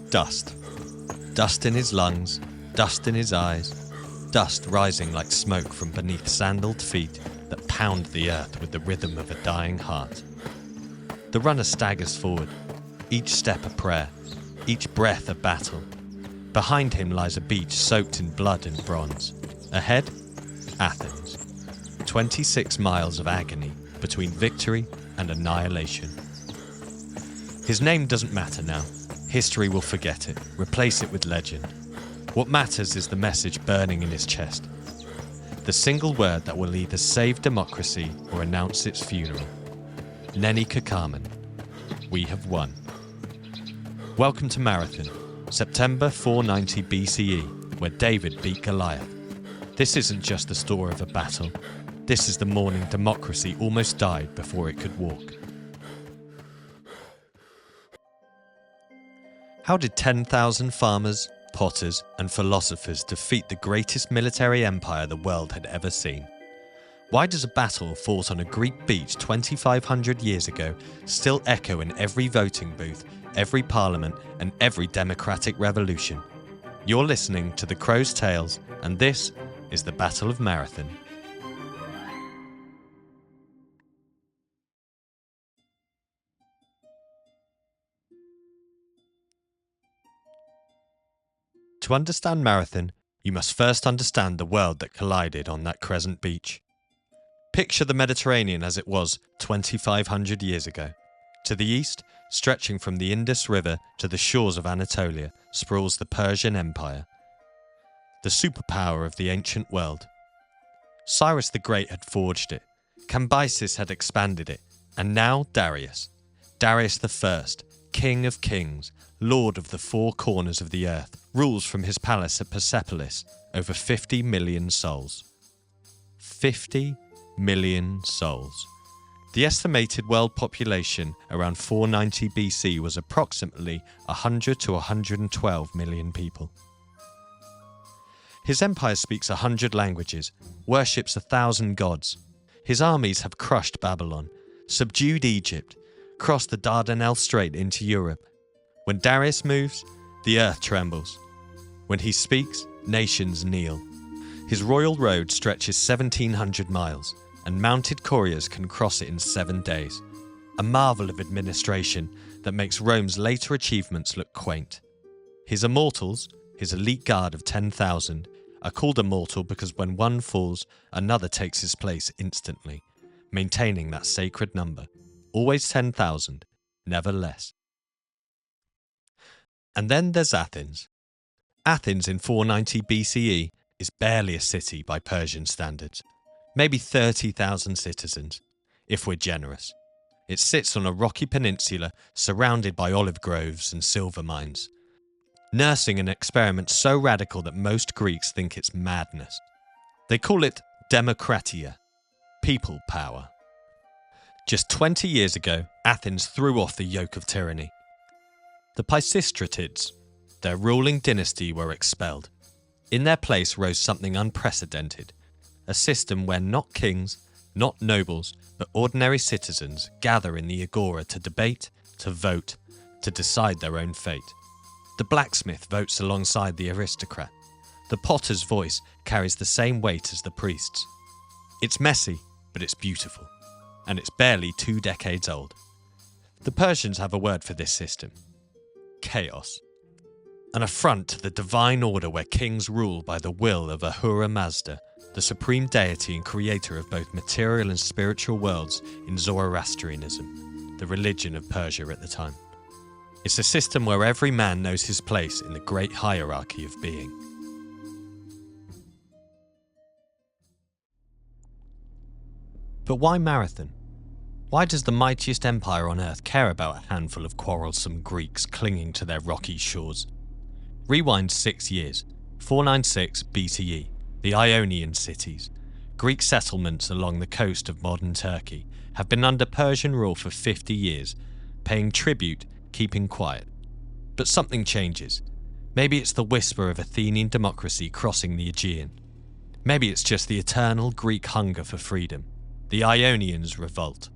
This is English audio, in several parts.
Dust. Dust in his lungs, dust in his eyes, dust rising like smoke from beneath sandaled feet that pound the earth with the rhythm of a dying heart. The runner staggers forward, each step a prayer, each breath a battle. Behind him lies a beach soaked in blood and bronze. Ahead, Athens. 26 miles of agony between victory and annihilation. His name doesn't matter now. History will forget it, replace it with legend. What matters is the message burning in his chest. The single word that will either save democracy or announce its funeral. Neni Kakamen. We have won. Welcome to Marathon, September 490 BCE, where David beat Goliath. This isn't just the story of a battle. This is the morning democracy almost died before it could walk. How did 10,000 farmers, potters, and philosophers defeat the greatest military empire the world had ever seen? Why does a battle fought on a Greek beach 2,500 years ago still echo in every voting booth, every parliament, and every democratic revolution? You're listening to The Crow's Tales, and this is the Battle of Marathon. To understand Marathon, you must first understand the world that collided on that crescent beach. Picture the Mediterranean as it was 2,500 years ago. To the east, stretching from the Indus River to the shores of Anatolia, sprawls the Persian Empire, the superpower of the ancient world. Cyrus the Great had forged it, Cambyses had expanded it, and now Darius I, King of Kings, Lord of the four corners of the earth, rules from his palace at Persepolis over 50 million souls. 50 million souls. The estimated world population around 490 BC was approximately 100 to 112 million people. His empire speaks 100 languages, worships 1,000 gods. His armies have crushed Babylon, subdued Egypt, crossed the Dardanelles Strait into Europe. When Darius moves, the earth trembles. When he speaks, nations kneel. His royal road stretches 1,700 miles, and mounted couriers can cross it in 7 days. A marvel of administration that makes Rome's later achievements look quaint. His immortals, his elite guard of 10,000, are called immortal because when one falls, another takes his place instantly, maintaining that sacred number. Always 10,000, never less. And then there's Athens. Athens in 490 BCE is barely a city by Persian standards. Maybe 30,000 citizens, if we're generous. It sits on a rocky peninsula surrounded by olive groves and silver mines, nursing an experiment so radical that most Greeks think it's madness. They call it demokratia, people power. Just 20 years ago, Athens threw off the yoke of tyranny. The Pisistratids, their ruling dynasty, were expelled. In their place rose something unprecedented, a system where not kings, not nobles, but ordinary citizens gather in the agora to debate, to vote, to decide their own fate. The blacksmith votes alongside the aristocrat. The potter's voice carries the same weight as the priest's. It's messy, but it's beautiful, and it's barely 2 decades old. The Persians have a word for this system: chaos. An affront to the divine order where kings rule by the will of Ahura Mazda, the supreme deity and creator of both material and spiritual worlds in Zoroastrianism, the religion of Persia at the time. It's a system where every man knows his place in the great hierarchy of being. But why Marathon? Why does the mightiest empire on earth care about a handful of quarrelsome Greeks clinging to their rocky shores? Rewind 6 years, 496 BCE, the Ionian cities, Greek settlements along the coast of modern Turkey, have been under Persian rule for 50 years, paying tribute, keeping quiet. But something changes. Maybe it's the whisper of Athenian democracy crossing the Aegean. Maybe it's just the eternal Greek hunger for freedom. The Ionians revolt.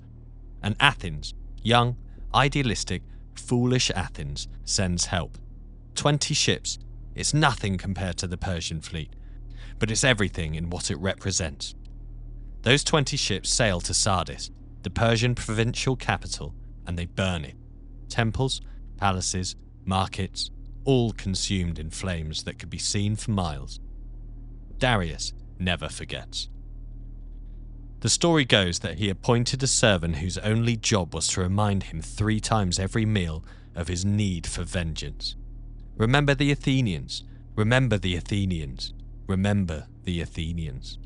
And Athens, young, idealistic, foolish Athens, sends help. 20 ships, it's nothing compared to the Persian fleet, but it's everything in what it represents. Those 20 ships sail to Sardis, the Persian provincial capital, and they burn it. Temples, palaces, markets, all consumed in flames that could be seen for miles. Darius never forgets. The story goes that he appointed a servant whose only job was to remind him 3 times every meal of his need for vengeance. Remember the Athenians, remember the Athenians, remember the Athenians.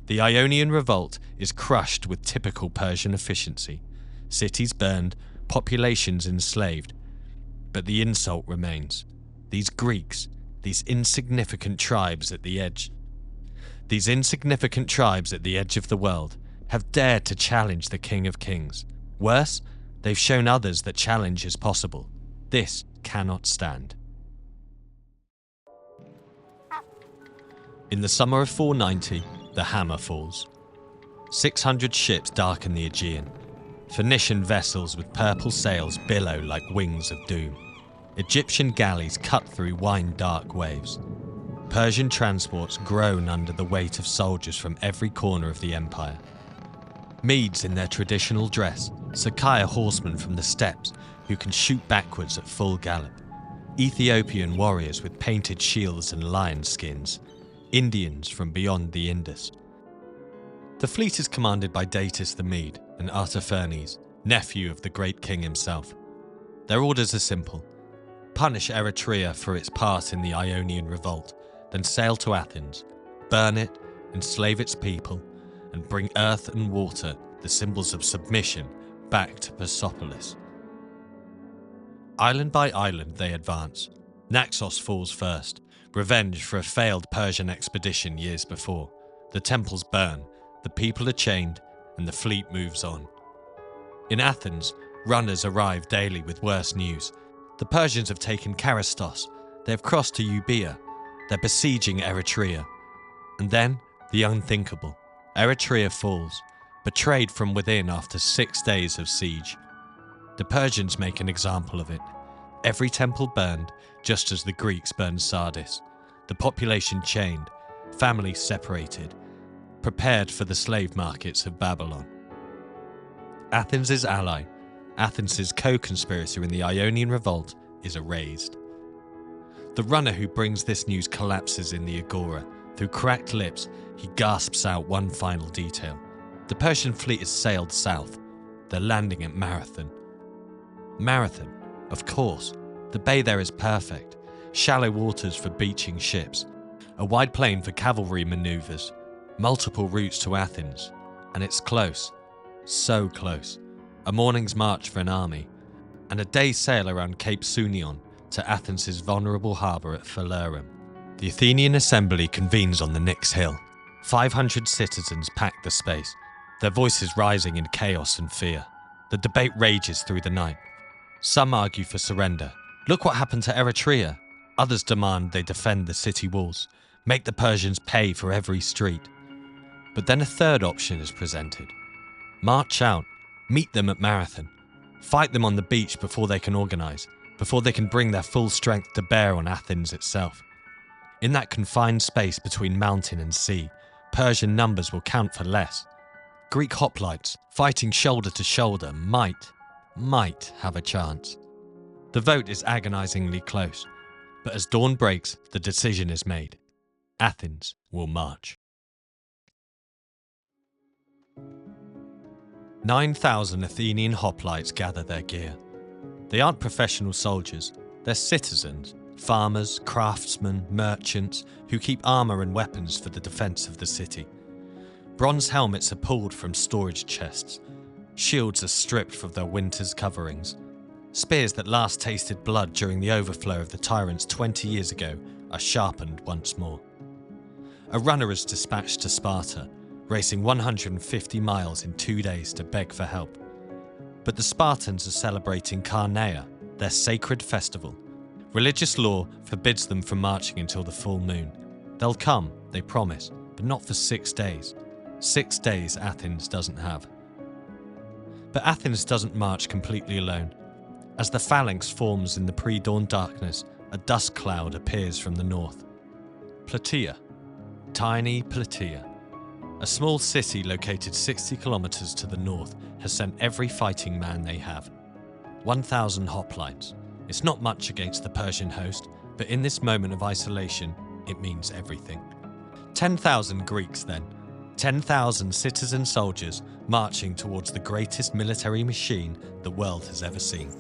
The Ionian revolt is crushed with typical Persian efficiency. Cities burned, populations enslaved. But the insult remains. These Greeks, these insignificant tribes at the edge of the world, have dared to challenge the King of Kings. Worse, they've shown others that challenge is possible. This cannot stand. In the summer of 490, the hammer falls. 600 ships darken the Aegean. Phoenician vessels with purple sails billow like wings of doom. Egyptian galleys cut through wine-dark waves. Persian transports groan under the weight of soldiers from every corner of the empire. Medes in their traditional dress, Sakia horsemen from the steppes who can shoot backwards at full gallop. Ethiopian warriors with painted shields and lion skins. Indians from beyond the Indus. The fleet is commanded by Datis the Mede and Artaphernes, nephew of the great king himself. Their orders are simple. Punish Eretria for its part in the Ionian revolt, then sail to Athens, burn it, enslave its people, and bring earth and water, the symbols of submission, back to Persepolis. Island by island they advance. Naxos falls first, revenge for a failed Persian expedition years before. The temples burn, the people are chained, and the fleet moves on. In Athens, runners arrive daily with worse news. The Persians have taken Karastos, they have crossed to Euboea, they're besieging Eretria. And then, the unthinkable. Eretria falls, betrayed from within after 6 days of siege. The Persians make an example of it. Every temple burned, just as the Greeks burned Sardis. The population chained, families separated, prepared for the slave markets of Babylon. Athens' ally, Athens' co-conspirator in the Ionian revolt, is erased. The runner who brings this news collapses in the agora. Through cracked lips, he gasps out one final detail. The Persian fleet has sailed south. They're landing at Marathon. Marathon, of course. The bay there is perfect. Shallow waters for beaching ships. A wide plain for cavalry maneuvers. Multiple routes to Athens. And it's close. So close. A morning's march for an army. And a day's sail around Cape Sunion to Athens' vulnerable harbour at Phalerum. The Athenian assembly convenes on the Nix Hill. 500 citizens pack the space, their voices rising in chaos and fear. The debate rages through the night. Some argue for surrender. Look what happened to Eretria. Others demand they defend the city walls, make the Persians pay for every street. But then a third option is presented. March out, meet them at Marathon, fight them on the beach before they can organise, before they can bring their full strength to bear on Athens itself. In that confined space between mountain and sea, Persian numbers will count for less. Greek hoplites, fighting shoulder to shoulder, might have a chance. The vote is agonisingly close, but as dawn breaks, the decision is made. Athens will march. 9,000 Athenian hoplites gather their gear. They aren't professional soldiers, they're citizens, farmers, craftsmen, merchants, who keep armour and weapons for the defence of the city. Bronze helmets are pulled from storage chests. Shields are stripped of their winter's coverings. Spears that last tasted blood during the overflow of the tyrants 20 years ago are sharpened once more. A runner is dispatched to Sparta, racing 150 miles in 2 days to beg for help. But the Spartans are celebrating Carneia, their sacred festival. Religious law forbids them from marching until the full moon. They'll come, they promise, but not for 6 days. 6 days Athens doesn't have. But Athens doesn't march completely alone. As the phalanx forms in the pre-dawn darkness, a dust cloud appears from the north. Plataea. Tiny Plataea. A small city located 60 kilometers to the north has sent every fighting man they have. 1,000 hoplites. It's not much against the Persian host, but in this moment of isolation, it means everything. 10,000 Greeks then. 10,000 citizen soldiers marching towards the greatest military machine the world has ever seen.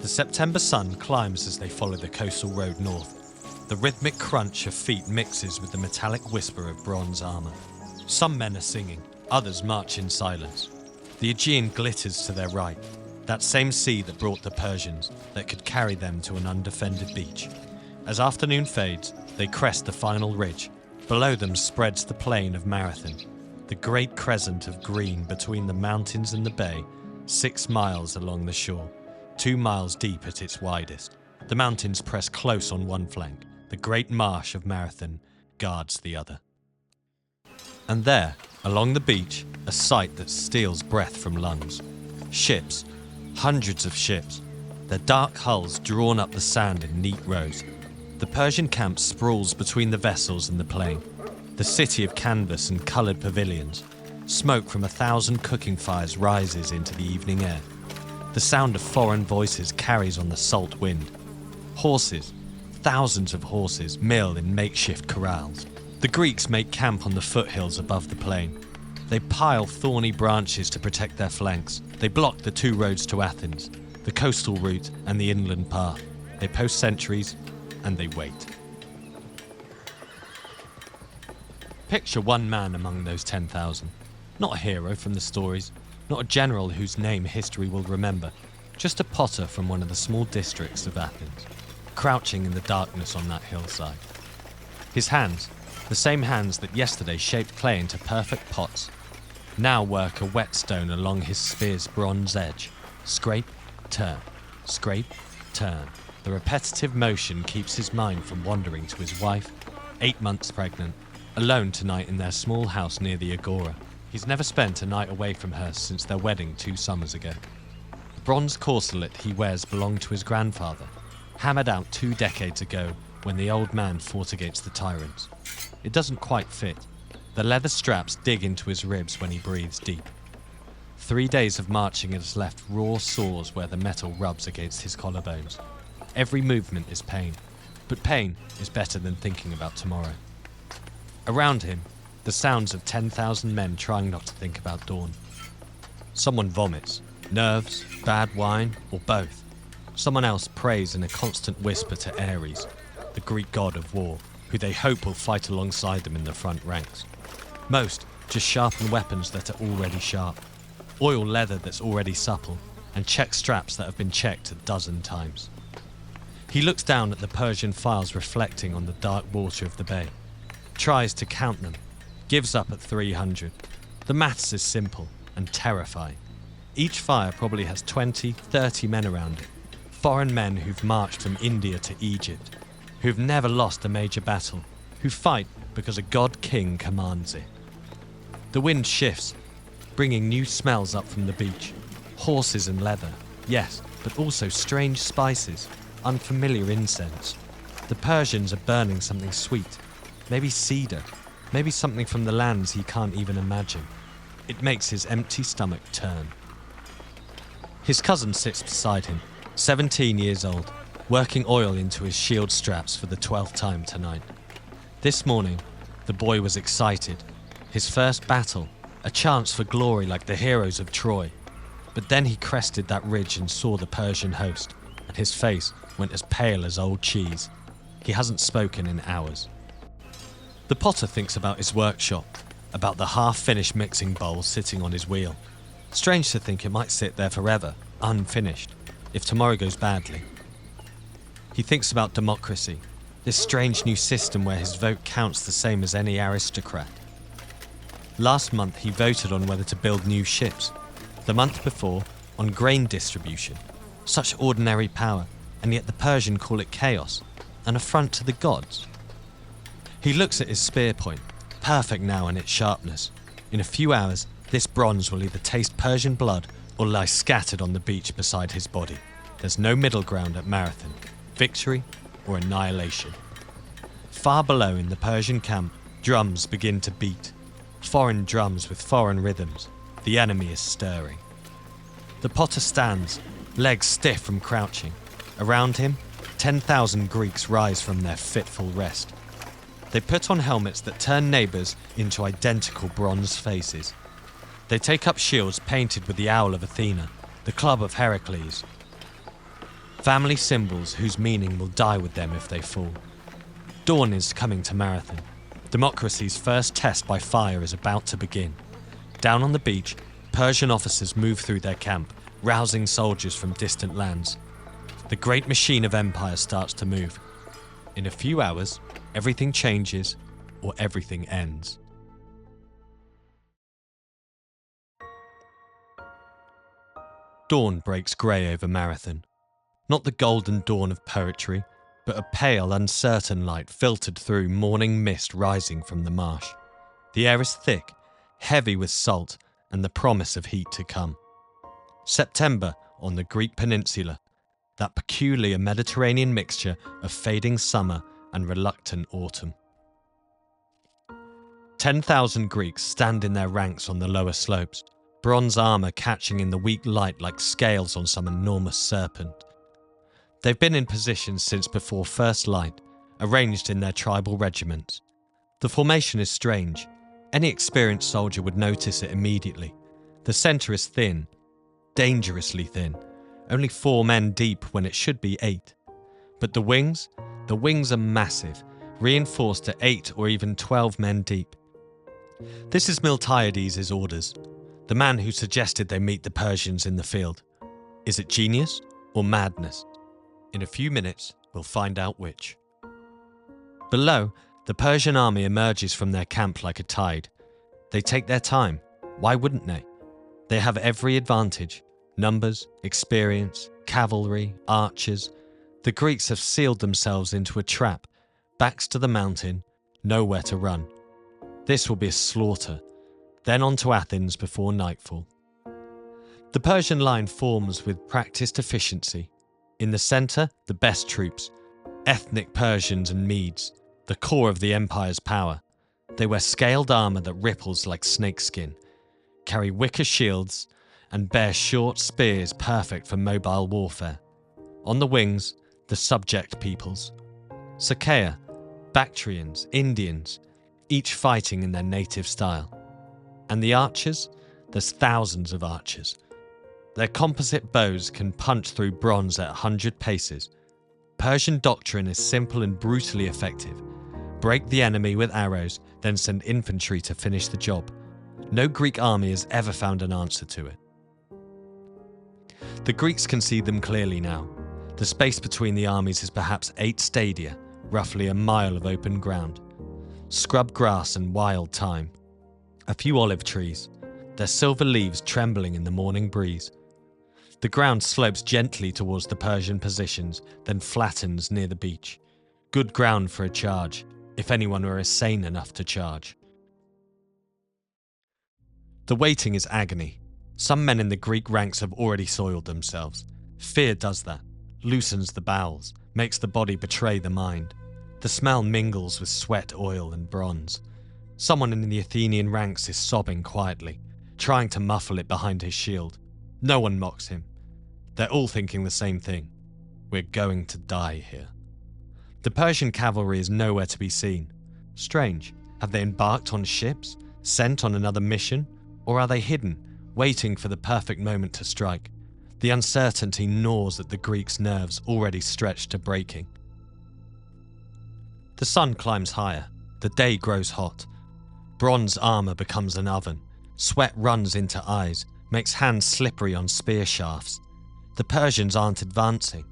The September sun climbs as they follow the coastal road north. The rhythmic crunch of feet mixes with the metallic whisper of bronze armor. Some men are singing, others march in silence. The Aegean glitters to their right, that same sea that brought the Persians, that could carry them to an undefended beach. As afternoon fades, they crest the final ridge. Below them spreads the plain of Marathon, the great crescent of green between the mountains and the bay, 6 miles along the shore, 2 miles deep at its widest. The mountains press close on one flank. The great marsh of Marathon guards the other. And there, along the beach, a sight that steals breath from lungs. Ships, hundreds of ships, their dark hulls drawn up the sand in neat rows. The Persian camp sprawls between the vessels and the plain, the city of canvas and coloured pavilions. Smoke from 1,000 cooking fires rises into the evening air. The sound of foreign voices carries on the salt wind. Horses, thousands of horses, mill in makeshift corrals. The Greeks make camp on the foothills above the plain. They pile thorny branches to protect their flanks. They block the 2 roads to Athens, the coastal route and the inland path. They post sentries and they wait. Picture one man among those 10,000. Not a hero from the stories, not a general whose name history will remember, just a potter from one of the small districts of Athens, crouching in the darkness on that hillside. His hands, the same hands that yesterday shaped clay into perfect pots, now work a whetstone along his spear's bronze edge. Scrape, turn, scrape, turn. The repetitive motion keeps his mind from wandering to his wife, 8 months pregnant, alone tonight in their small house near the Agora. He's never spent a night away from her since their wedding 2 summers ago. The bronze corselet he wears belonged to his grandfather, hammered out 2 decades ago when the old man fought against the tyrants. It doesn't quite fit. The leather straps dig into his ribs when he breathes deep. 3 days of marching has left raw sores where the metal rubs against his collarbones. Every movement is pain, but pain is better than thinking about tomorrow. Around him, the sounds of 10,000 men trying not to think about dawn. Someone vomits, nerves, bad wine, or both. Someone else prays in a constant whisper to Ares, the Greek god of war, who they hope will fight alongside them in the front ranks. Most just sharpen weapons that are already sharp, oil leather that's already supple, and check straps that have been checked 12 times. He looks down at the Persian files reflecting on the dark water of the bay, tries to count them, gives up at 300. The maths is simple and terrifying. Each fire probably has 20, 30 men around it, foreign men who've marched from India to Egypt, who've never lost a major battle, who fight because a god-king commands it. The wind shifts, bringing new smells up from the beach. Horses and leather, yes, but also strange spices, unfamiliar incense. The Persians are burning something sweet, maybe cedar, maybe something from the lands he can't even imagine. It makes his empty stomach turn. His cousin sits beside him, 17 years old, working oil into his shield straps for the 12th time tonight. This morning, the boy was excited. His first battle, a chance for glory like the heroes of Troy. But then he crested that ridge and saw the Persian host, and his face went as pale as old cheese. He hasn't spoken in hours. The potter thinks about his workshop, about the half-finished mixing bowl sitting on his wheel. Strange to think it might sit there forever, unfinished, if tomorrow goes badly. He thinks about democracy, this strange new system where his vote counts the same as any aristocrat. Last month he voted on whether to build new ships. The month before, on grain distribution. Such ordinary power, and yet the Persian call it chaos, an affront to the gods. He looks at his spear point, perfect now in its sharpness. In a few hours, this bronze will either taste Persian blood or lie scattered on the beach beside his body. There's no middle ground at Marathon. Victory or annihilation. Far below in the Persian camp, drums begin to beat. Foreign drums with foreign rhythms. The enemy is stirring. The potter stands, legs stiff from crouching. Around him, 10,000 Greeks rise from their fitful rest. They put on helmets that turn neighbours into identical bronze faces. They take up shields painted with the owl of Athena, the club of Heracles. Family symbols whose meaning will die with them if they fall. Dawn is coming to Marathon. Democracy's first test by fire is about to begin. Down on the beach, Persian officers move through their camp, rousing soldiers from distant lands. The great machine of empire starts to move. In a few hours, everything changes or everything ends. Dawn breaks grey over Marathon. Not the golden dawn of poetry, but a pale, uncertain light filtered through morning mist rising from the marsh. The air is thick, heavy with salt and the promise of heat to come. September on the Greek peninsula, that peculiar Mediterranean mixture of fading summer and reluctant autumn. 10,000 Greeks stand in their ranks on the lower slopes, bronze armour catching in the weak light like scales on some enormous serpent. They've been in position since before first light, arranged in their tribal regiments. The formation is strange. Any experienced soldier would notice it immediately. The centre is thin, dangerously thin, only 4 men deep when it should be 8. But the wings are massive, reinforced to 8 or even 12 men deep. This is Miltiades' orders, the man who suggested they meet the Persians in the field. Is it genius or madness? In a few minutes, we'll find out which. Below, the Persian army emerges from their camp like a tide. They take their time. Why wouldn't they? They have every advantage. Numbers, experience, cavalry, archers. The Greeks have sealed themselves into a trap, backs to the mountain, nowhere to run. This will be a slaughter. Then on to Athens before nightfall. The Persian line forms with practiced efficiency. In the centre, the best troops, ethnic Persians and Medes, the core of the empire's power. They wear scaled armour that ripples like snakeskin, carry wicker shields, and bear short spears perfect for mobile warfare. On the wings, the subject peoples. Sacaea, Bactrians, Indians, each fighting in their native style. And the archers? There's thousands of archers. Their composite bows can punch through bronze at 100 paces. Persian doctrine is simple and brutally effective. Break the enemy with arrows, then send infantry to finish the job. No Greek army has ever found an answer to it. The Greeks can see them clearly now. The space between the armies is perhaps 8 stadia, roughly a mile of open ground. Scrub grass and wild thyme. A few olive trees, their silver leaves trembling in the morning breeze. The ground slopes gently towards the Persian positions, then flattens near the beach. Good ground for a charge, if anyone were sane enough to charge. The waiting is agony. Some men in the Greek ranks have already soiled themselves. Fear does that, loosens the bowels, makes the body betray the mind. The smell mingles with sweat, oil, and bronze. Someone in the Athenian ranks is sobbing quietly, trying to muffle it behind his shield. No one mocks him. They're all thinking the same thing. We're going to die here. The Persian cavalry is nowhere to be seen. Strange. Have they embarked on ships, sent on another mission, or are they hidden, waiting for the perfect moment to strike? The uncertainty gnaws at the Greeks' nerves already stretched to breaking. The sun climbs higher. The day grows hot. Bronze armor becomes an oven. Sweat runs into eyes, makes hands slippery on spear shafts. The Persians aren't advancing.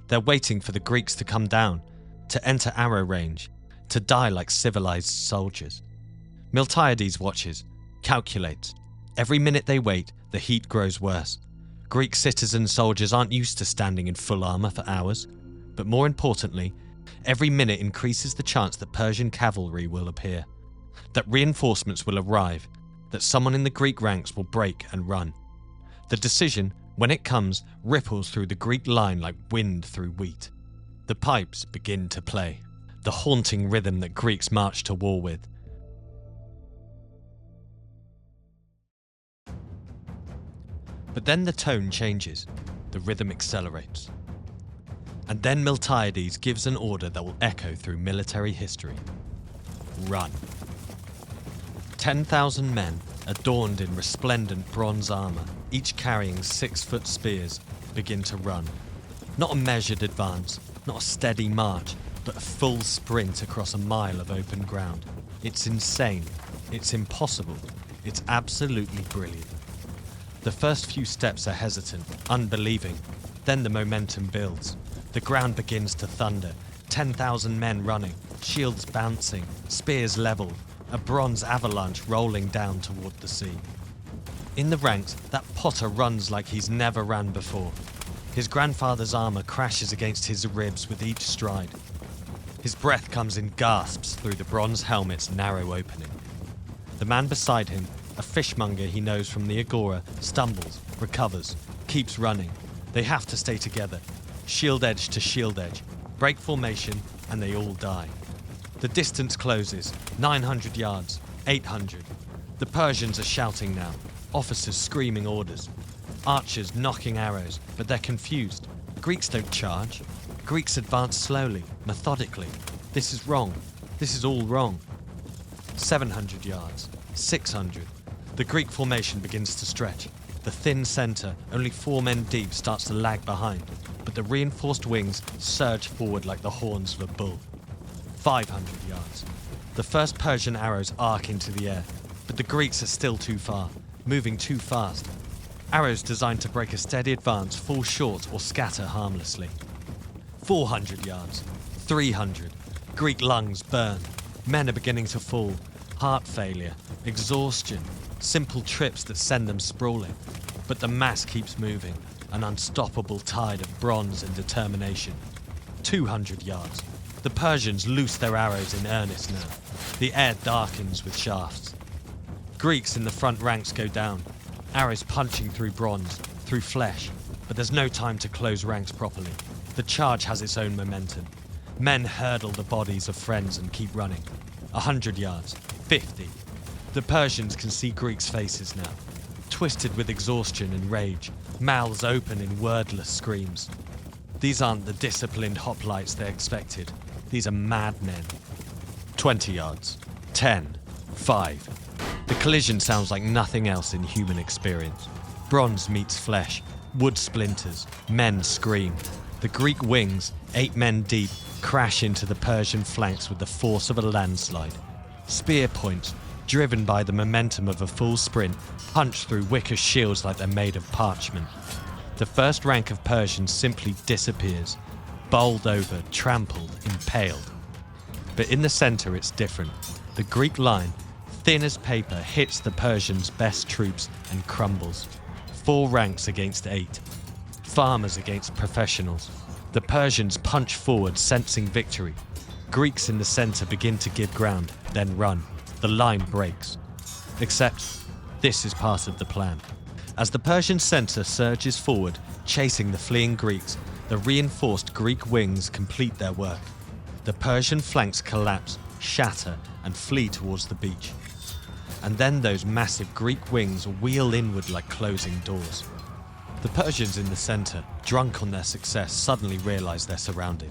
They're waiting for the Greeks to come down, to enter arrow range, to die like civilized soldiers. Miltiades watches, calculates. Every minute they wait, the heat grows worse. Greek citizen soldiers aren't used to standing in full armor for hours. But more importantly, every minute increases the chance that Persian cavalry will appear, that reinforcements will arrive, that someone in the Greek ranks will break and run. The decision, when it comes, ripples through the Greek line like wind through wheat. The pipes begin to play, the haunting rhythm that Greeks march to war with. But then the tone changes, the rhythm accelerates. And then Miltiades gives an order that will echo through military history. Run. 10,000 men, adorned in resplendent bronze armor, each carrying 6-foot spears, begin to run. Not a measured advance, not a steady march, but a full sprint across a mile of open ground. It's insane. It's impossible. It's absolutely brilliant. The first few steps are hesitant, unbelieving. Then the momentum builds. The ground begins to thunder. 10,000 men running, shields bouncing, spears leveled, a bronze avalanche rolling down toward the sea. In the ranks, that Potter runs like he's never ran before. His grandfather's armor crashes against his ribs with each stride. His breath comes in gasps through the bronze helmet's narrow opening. The man beside him, a fishmonger he knows from the Agora, stumbles, recovers, keeps running. They have to stay together, shield edge to shield edge, break formation, and they all die. The distance closes, 900 yards, 800. The Persians are shouting now, officers screaming orders, archers knocking arrows, but they're confused. Greeks don't charge. Greeks advance slowly, methodically. This is wrong. This is all wrong. 700 yards, 600. The Greek formation begins to stretch. The thin center, only 4 men deep, starts to lag behind, but the reinforced wings surge forward like the horns of a bull. 500 yards. The first Persian arrows arc into the air, but the Greeks are still too far, moving too fast. Arrows designed to break a steady advance fall short or scatter harmlessly. 400 yards. 300. Greek lungs burn. Men are beginning to fall. Heart failure, exhaustion, simple trips that send them sprawling. But the mass keeps moving, an unstoppable tide of bronze and determination. 200 yards. The Persians loose their arrows in earnest now. The air darkens with shafts. Greeks in the front ranks go down, arrows punching through bronze, through flesh, but there's no time to close ranks properly. The charge has its own momentum. Men hurdle the bodies of friends and keep running. 100 yards, 50. The Persians can see Greeks' faces now, twisted with exhaustion and rage, mouths open in wordless screams. These aren't the disciplined hoplites they expected. These are madmen. 20 yards. 10. 5. The collision sounds like nothing else in human experience. Bronze meets flesh. Wood splinters. Men scream. The Greek wings, 8 men deep, crash into the Persian flanks with the force of a landslide. Spear points, driven by the momentum of a full sprint, punch through wicker shields like they're made of parchment. The first rank of Persians simply disappears, bowled over, trampled, impaled. But in the center it's different. The Greek line, thin as paper, hits the Persians' best troops and crumbles. 4 ranks against 8. Farmers against professionals. The Persians punch forward, sensing victory. Greeks in the center begin to give ground, then run. The line breaks. Except, this is part of the plan. As the Persian center surges forward, chasing the fleeing Greeks, the reinforced Greek wings complete their work. The Persian flanks collapse, shatter, and flee towards the beach. And then those massive Greek wings wheel inward like closing doors. The Persians in the center, drunk on their success, suddenly realize they're surrounded.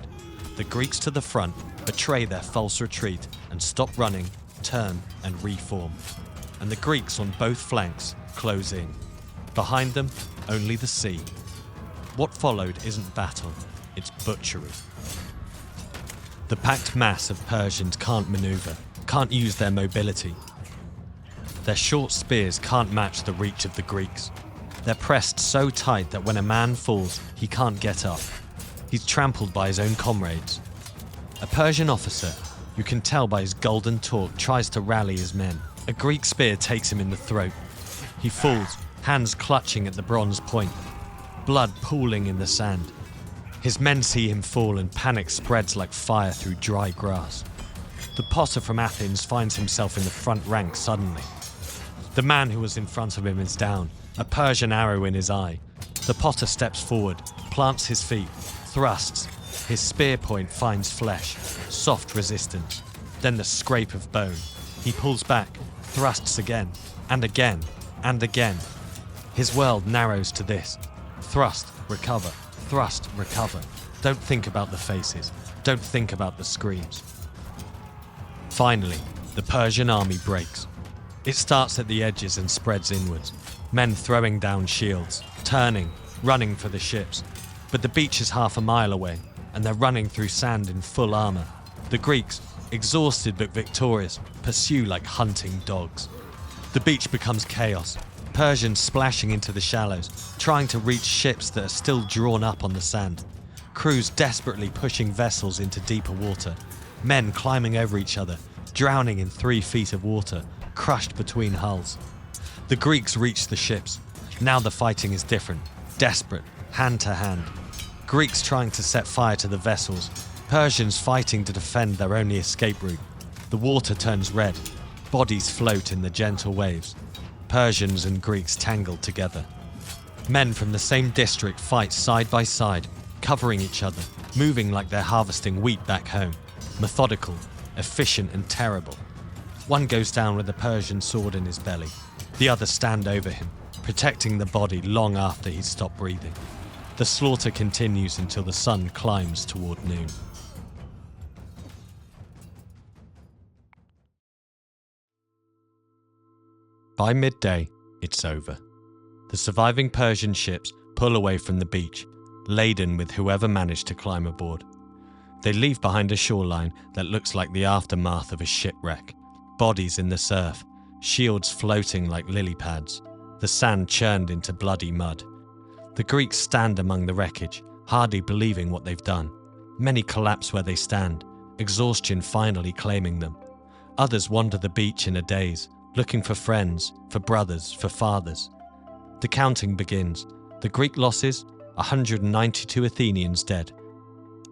The Greeks to the front betray their false retreat and stop running, turn, and reform. And the Greeks on both flanks close in. Behind them, only the sea. What followed isn't battle, it's butchery. The packed mass of Persians can't maneuver, can't use their mobility. Their short spears can't match the reach of the Greeks. They're pressed so tight that when a man falls, he can't get up. He's trampled by his own comrades. A Persian officer, you can tell by his golden talk, tries to rally his men. A Greek spear takes him in the throat. He falls, hands clutching at the bronze point, blood pooling in the sand. His men see him fall and panic spreads like fire through dry grass. The Potter from Athens finds himself in the front rank suddenly. The man who was in front of him is down, a Persian arrow in his eye. The Potter steps forward, plants his feet, thrusts, His spear point finds flesh, soft resistance, then the scrape of bone. He pulls back, thrusts again, and again, and again. His world narrows to this. Thrust, recover, thrust, recover. Don't think about the faces. Don't think about the screams. Finally, the Persian army breaks. It starts at the edges and spreads inwards. Men throwing down shields, turning, running for the ships. But the beach is half a mile away, and they're running through sand in full armor. The Greeks, exhausted but victorious, pursue like hunting dogs. The beach becomes chaos. Persians splashing into the shallows, trying to reach ships that are still drawn up on the sand. Crews desperately pushing vessels into deeper water. Men climbing over each other, drowning in 3 feet of water, crushed between hulls. The Greeks reach the ships. Now the fighting is different, desperate, hand to hand. Greeks trying to set fire to the vessels, Persians fighting to defend their only escape route. The water turns red, bodies float in the gentle waves. Persians and Greeks tangled together. Men from the same district fight side by side, covering each other, moving like they're harvesting wheat back home. Methodical, efficient and terrible. One goes down with a Persian sword in his belly. The others stand over him, protecting the body long after he's stopped breathing. The slaughter continues until the sun climbs toward noon. By midday, it's over. The surviving Persian ships pull away from the beach, laden with whoever managed to climb aboard. They leave behind a shoreline that looks like the aftermath of a shipwreck. Bodies in the surf, shields floating like lily pads, the sand churned into bloody mud. The Greeks stand among the wreckage, hardly believing what they've done. Many collapse where they stand, exhaustion finally claiming them. Others wander the beach in a daze, looking for friends, for brothers, for fathers. The counting begins. The Greek losses, 192 Athenians dead.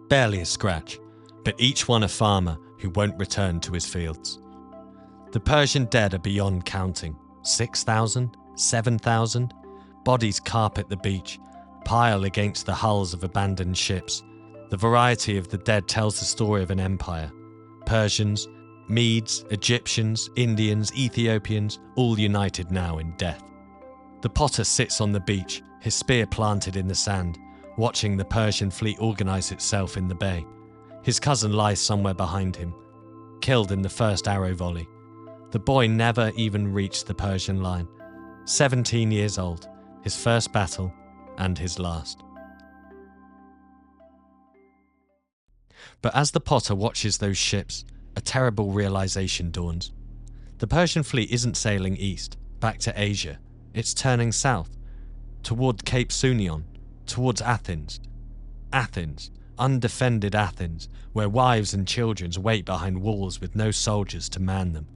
Barely a scratch, but each one a farmer who won't return to his fields. The Persian dead are beyond counting. 6,000? 7,000? Bodies carpet the beach, pile against the hulls of abandoned ships. The variety of the dead tells the story of an empire. Persians, Medes, Egyptians, Indians, Ethiopians, all united now in death. The potter sits on the beach, his spear planted in the sand, watching the Persian fleet organize itself in the bay. His cousin lies somewhere behind him, killed in the first arrow volley. The boy never even reached the Persian line. 17 years old, his first battle and his last. But as the potter watches those ships, a terrible realization dawns. The Persian fleet isn't sailing east, back to Asia. It's turning south, toward Cape Sunion, towards Athens. Athens, undefended Athens, where wives and children wait behind walls with no soldiers to man them.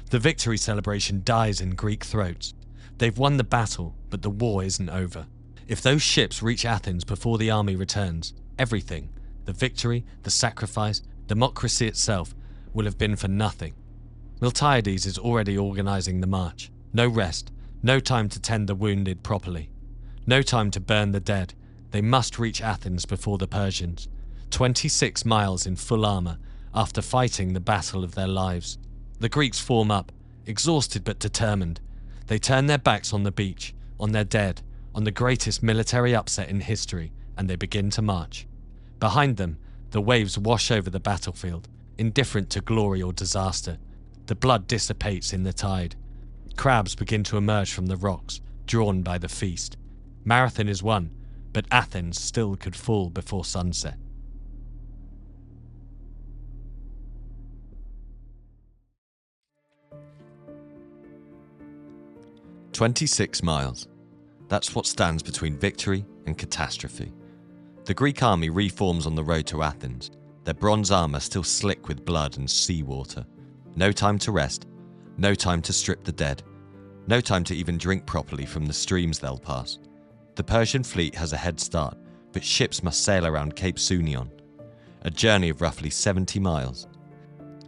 The victory celebration dies in Greek throats. They've won the battle, but the war isn't over. If those ships reach Athens before the army returns, everything, the victory, the sacrifice, democracy itself, will have been for nothing. Miltiades is already organizing the march. No rest, no time to tend the wounded properly. No time to burn the dead. They must reach Athens before the Persians. 26 miles in full armor, after fighting the battle of their lives. The Greeks form up, exhausted but determined. They turn their backs on the beach, on their dead, on the greatest military upset in history, and they begin to march. Behind them, the waves wash over the battlefield, indifferent to glory or disaster. The blood dissipates in the tide. Crabs begin to emerge from the rocks, drawn by the feast. Marathon is won, but Athens still could fall before sunset. "26 miles. That's what stands between victory and catastrophe. The Greek army reforms on the road to Athens, their bronze armor still slick with blood and seawater. No time to rest, no time to strip the dead, no time to even drink properly from the streams they'll pass. The Persian fleet has a head start, but ships must sail around Cape Sunion, a journey of roughly 70 miles.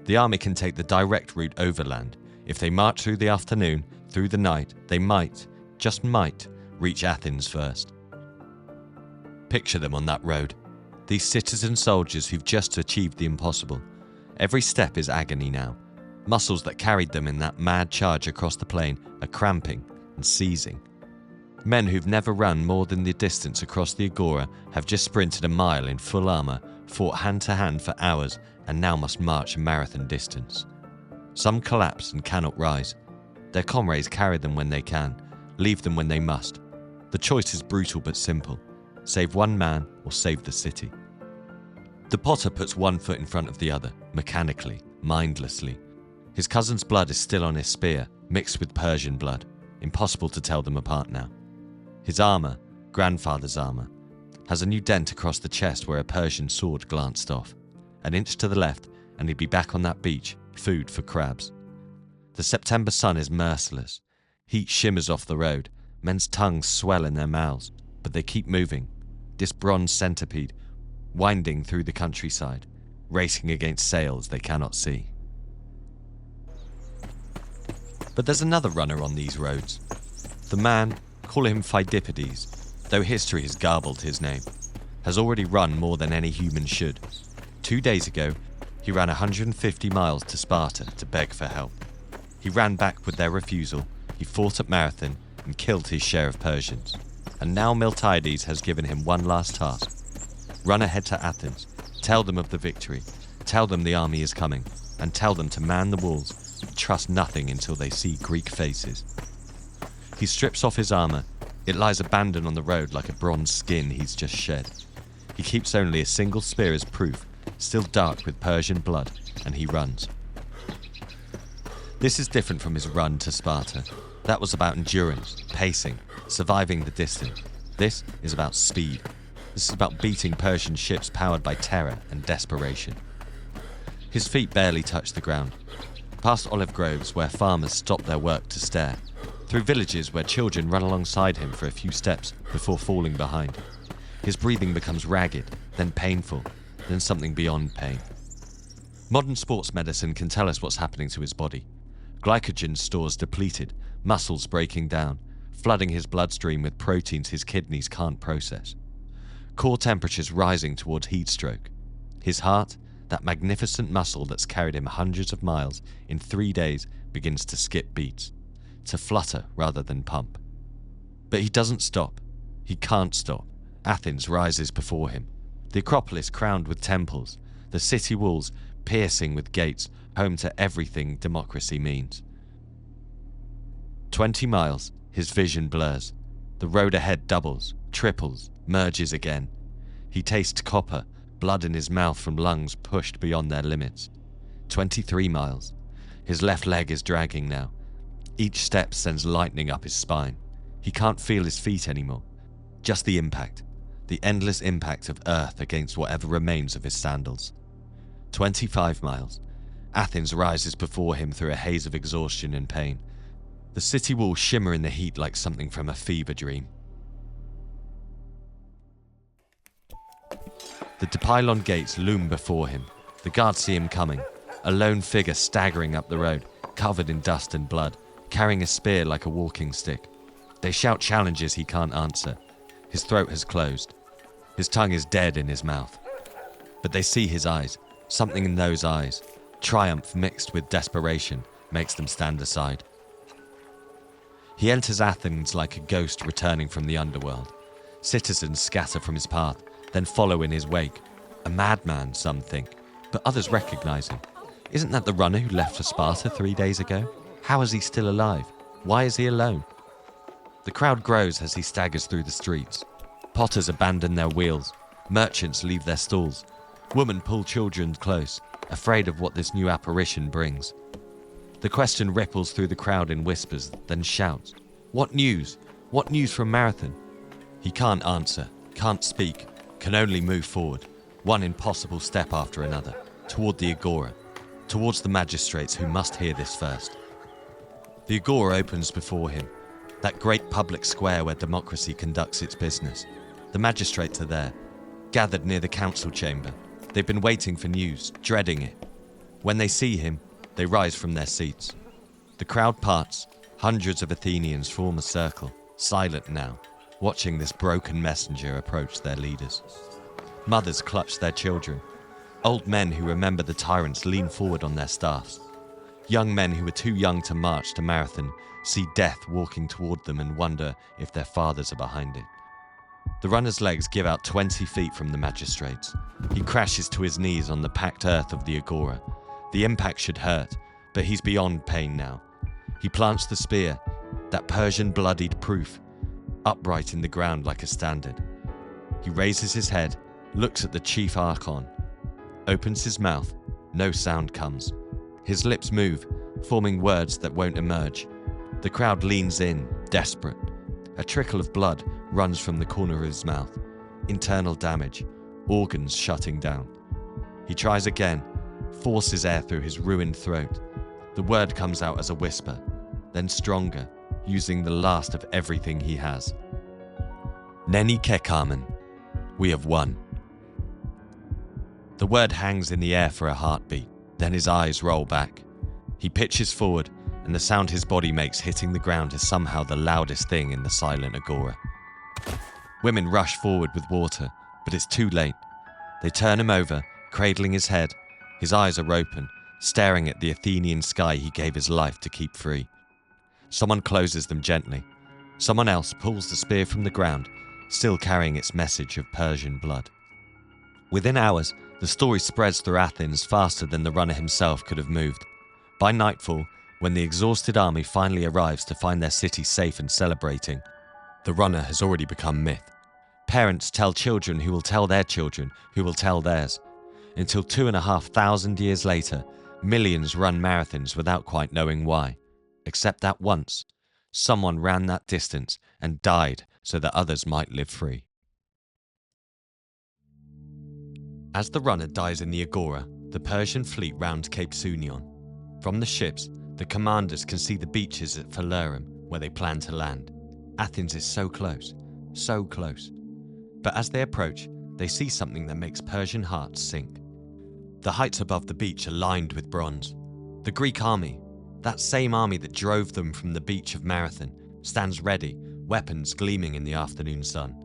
The army can take the direct route overland. If they march through the afternoon, through the night, they might, just might, reach Athens first. Picture them on that road. These citizen soldiers who've just achieved the impossible. Every step is agony now. Muscles that carried them in that mad charge across the plain are cramping and seizing. Men who've never run more than the distance across the agora have just sprinted a mile in full armour, fought hand to hand for hours, and now must march a marathon distance. Some collapse and cannot rise. Their comrades carry them when they can, leave them when they must. The choice is brutal but simple. Save one man or save the city. The potter puts one foot in front of the other, mechanically, mindlessly. His cousin's blood is still on his spear, mixed with Persian blood. Impossible to tell them apart now. His armour, grandfather's armour, has a new dent across the chest where a Persian sword glanced off. An inch to the left, and he'd be back on that beach, food for crabs. The September sun is merciless. Heat shimmers off the road. Men's tongues swell in their mouths, but they keep moving. This bronze centipede, winding through the countryside, racing against sails they cannot see. But there's another runner on these roads. The man, call him Phidippides, though history has garbled his name, has already run more than any human should. 2 days ago, he ran 150 miles to Sparta to beg for help. He ran back with their refusal, he fought at Marathon and killed his share of Persians. And now Miltiades has given him one last task. Run ahead to Athens, tell them of the victory, tell them the army is coming, and tell them to man the walls and trust nothing until they see Greek faces. He strips off his armour. It lies abandoned on the road like a bronze skin he's just shed. He keeps only a single spear as proof, still dark with Persian blood, and he runs. This is different from his run to Sparta. That was about endurance, pacing, surviving the distance. This is about speed. This is about beating Persian ships powered by terror and desperation. His feet barely touch the ground. Past olive groves where farmers stop their work to stare. Through villages where children run alongside him for a few steps before falling behind. His breathing becomes ragged, then painful, then something beyond pain. Modern sports medicine can tell us what's happening to his body. Glycogen stores depleted, muscles breaking down, flooding his bloodstream with proteins his kidneys can't process. Core temperatures rising towards heat stroke. His heart, that magnificent muscle that's carried him hundreds of miles, in 3 days begins to skip beats, to flutter rather than pump. But he doesn't stop. He can't stop. Athens rises before him. The Acropolis crowned with temples, the city walls piercing with gates, home to everything democracy means. 20 miles, his vision blurs. The road ahead doubles, triples, merges again. He tastes copper, blood in his mouth from lungs pushed beyond their limits. 23 miles. His left leg is dragging now. Each step sends lightning up his spine. He can't feel his feet anymore. Just the impact. The endless impact of earth against whatever remains of his sandals. 25 miles. Athens rises before him through a haze of exhaustion and pain. The city walls shimmer in the heat like something from a fever dream. The pylon gates loom before him. The guards see him coming, a lone figure staggering up the road, covered in dust and blood, carrying a spear like a walking stick. They shout challenges he can't answer. His throat has closed. His tongue is dead in his mouth. But they see his eyes, something in those eyes. Triumph mixed with desperation makes them stand aside. He enters Athens like a ghost returning from the underworld. Citizens scatter from his path, then follow in his wake. A madman, some think, but others recognize him. Isn't that the runner who left for Sparta 3 days ago? How is he still alive? Why is he alone? The crowd grows as he staggers through the streets. Potters abandon their wheels. Merchants leave their stalls. Women pull children close, afraid of what this new apparition brings. The question ripples through the crowd in whispers, then shouts. What news? What news from Marathon? He can't answer, can't speak, can only move forward, one impossible step after another, toward the agora, towards the magistrates who must hear this first. The agora opens before him, that great public square where democracy conducts its business. The magistrates are there, gathered near the council chamber. They've been waiting for news, dreading it. When they see him, they rise from their seats. The crowd parts. Hundreds of Athenians form a circle, silent now, watching this broken messenger approach their leaders. Mothers clutch their children. Old men who remember the tyrants lean forward on their staffs. Young men who are too young to march to Marathon see death walking toward them and wonder if their fathers are behind it. The runner's legs give out 20 feet from the magistrate's. He crashes to his knees on the packed earth of the agora. The impact should hurt, but he's beyond pain now. He plants the spear, that Persian bloodied proof, upright in the ground like a standard. He raises his head, looks at the chief archon, opens his mouth, no sound comes. His lips move, forming words that won't emerge. The crowd leans in, desperate. A trickle of blood runs from the corner of his mouth. Internal damage, organs shutting down. He tries again, forces air through his ruined throat. The word comes out as a whisper, then stronger, using the last of everything he has. Neni Kekamen, we have won. The word hangs in the air for a heartbeat, then his eyes roll back. He pitches forward, and the sound his body makes hitting the ground is somehow the loudest thing in the silent agora. Women rush forward with water, but it's too late. They turn him over, cradling his head. His eyes are open, staring at the Athenian sky he gave his life to keep free. Someone closes them gently. Someone else pulls the spear from the ground, still carrying its message of Persian blood. Within hours, the story spreads through Athens faster than the runner himself could have moved. By nightfall, when the exhausted army finally arrives to find their city safe and celebrating, the runner has already become myth. Parents tell children who will tell their children who will tell theirs. Until 2,500 years later, millions run marathons without quite knowing why. Except that once, someone ran that distance and died so that others might live free. As the runner dies in the agora, the Persian fleet round Cape Sunion. From the ships, the commanders can see the beaches at Phalerum, where they plan to land. Athens is so close, so close. But as they approach, they see something that makes Persian hearts sink. The heights above the beach are lined with bronze. The Greek army, that same army that drove them from the beach of Marathon, stands ready, weapons gleaming in the afternoon sun.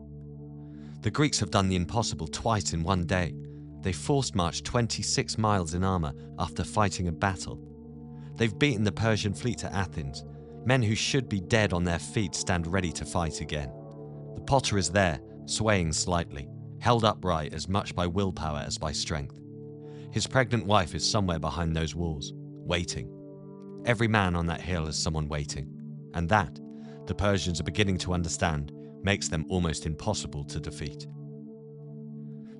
The Greeks have done the impossible twice in one day. They forced marched 26 miles in armor after fighting a battle. They've beaten the Persian fleet to Athens. Men who should be dead on their feet stand ready to fight again. The potter is there, swaying slightly, held upright as much by willpower as by strength. His pregnant wife is somewhere behind those walls, waiting. Every man on that hill has someone waiting. And that, the Persians are beginning to understand, makes them almost impossible to defeat.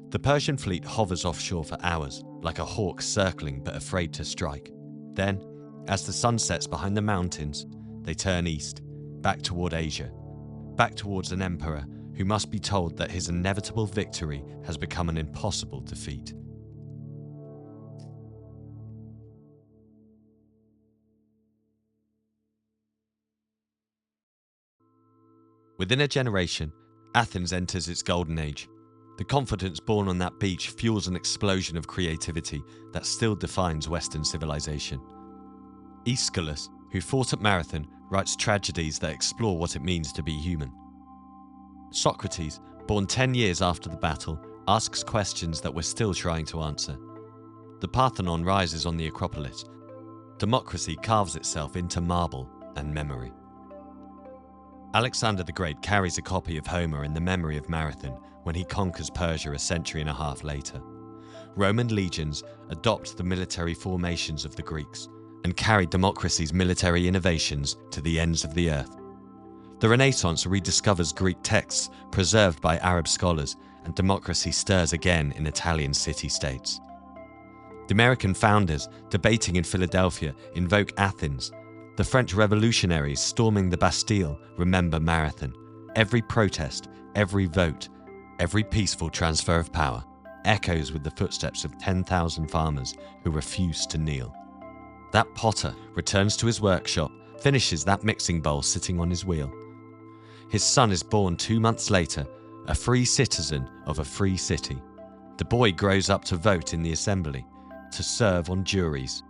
The Persian fleet hovers offshore for hours, like a hawk circling but afraid to strike. Then, as the sun sets behind the mountains, they turn east, back toward Asia, back towards an emperor who must be told that his inevitable victory has become an impossible defeat. Within a generation, Athens enters its golden age. The confidence born on that beach fuels an explosion of creativity that still defines Western civilization. Aeschylus, who fought at Marathon, writes tragedies that explore what it means to be human. Socrates, born 10 years after the battle, asks questions that we're still trying to answer. The Parthenon rises on the Acropolis. Democracy carves itself into marble and memory. Alexander the Great carries a copy of Homer in the memory of Marathon when he conquers Persia a century and a half later. Roman legions adopt the military formations of the Greeks and carry democracy's military innovations to the ends of the earth. The Renaissance rediscovers Greek texts preserved by Arab scholars, and democracy stirs again in Italian city-states. The American founders, debating in Philadelphia, invoke Athens. The French revolutionaries storming the Bastille remember Marathon. Every protest, every vote, every peaceful transfer of power echoes with the footsteps of 10,000 farmers who refuse to kneel. That potter returns to his workshop, finishes that mixing bowl sitting on his wheel. His son is born 2 months later, a free citizen of a free city. The boy grows up to vote in the assembly, to serve on juries,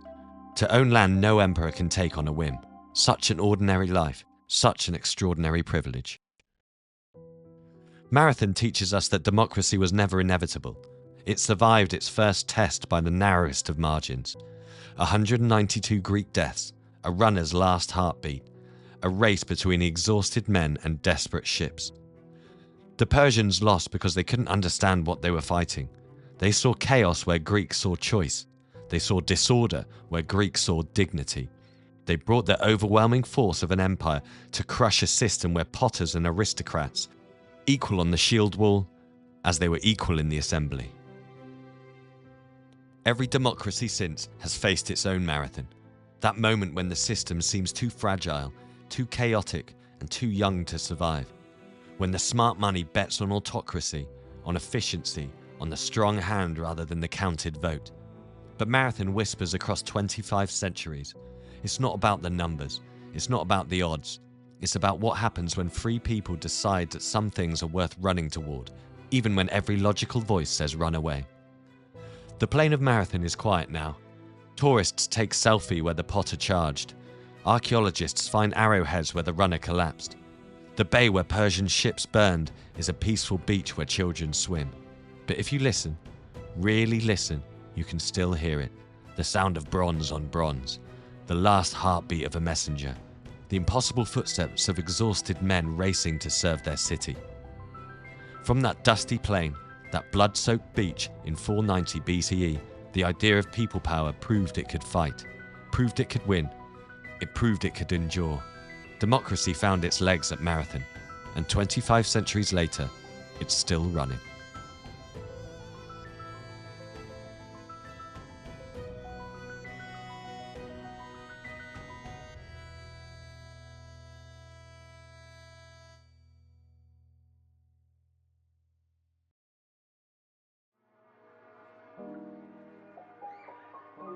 to own land no emperor can take on a whim. Such an ordinary life, such an extraordinary privilege. Marathon teaches us that democracy was never inevitable. It survived its first test by the narrowest of margins. 192 Greek deaths, a runner's last heartbeat, a race between exhausted men and desperate ships. The Persians lost because they couldn't understand what they were fighting. They saw chaos where Greeks saw choice. They saw disorder where Greeks saw dignity. They brought the overwhelming force of an empire to crush a system where potters and aristocrats, equal on the shield wall as they were equal in the assembly. Every democracy since has faced its own marathon. That moment when the system seems too fragile, too chaotic, and too young to survive. When the smart money bets on autocracy, on efficiency, on the strong hand rather than the counted vote. But Marathon whispers across 25 centuries. It's not about the numbers. It's not about the odds. It's about what happens when free people decide that some things are worth running toward, even when every logical voice says run away. The plain of Marathon is quiet now. Tourists take selfie where the potter charged. Archaeologists find arrowheads where the runner collapsed. The bay where Persian ships burned is a peaceful beach where children swim. But if you listen, really listen, you can still hear it. The sound of bronze on bronze. The last heartbeat of a messenger. The impossible footsteps of exhausted men racing to serve their city. From that dusty plain, that blood-soaked beach in 490 BCE, the idea of people power proved it could fight, proved it could win, it proved it could endure. Democracy found its legs at Marathon, and 25 centuries later, it's still running.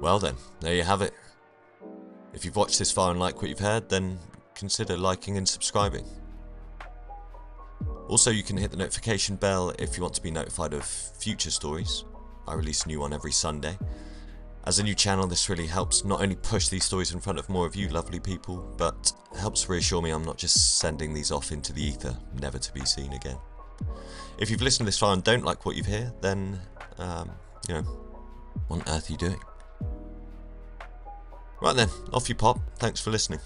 Well then, there you have it. If you've watched this far and like what you've heard, then consider liking and subscribing. Also, you can hit the notification bell if you want to be notified of future stories. I release a new one every Sunday. As a new channel, this really helps not only push these stories in front of more of you lovely people, but helps reassure me I'm not just sending these off into the ether, never to be seen again. If you've listened this far and don't like what you've heard, then, what on earth are you doing? Right then, off you pop. Thanks for listening.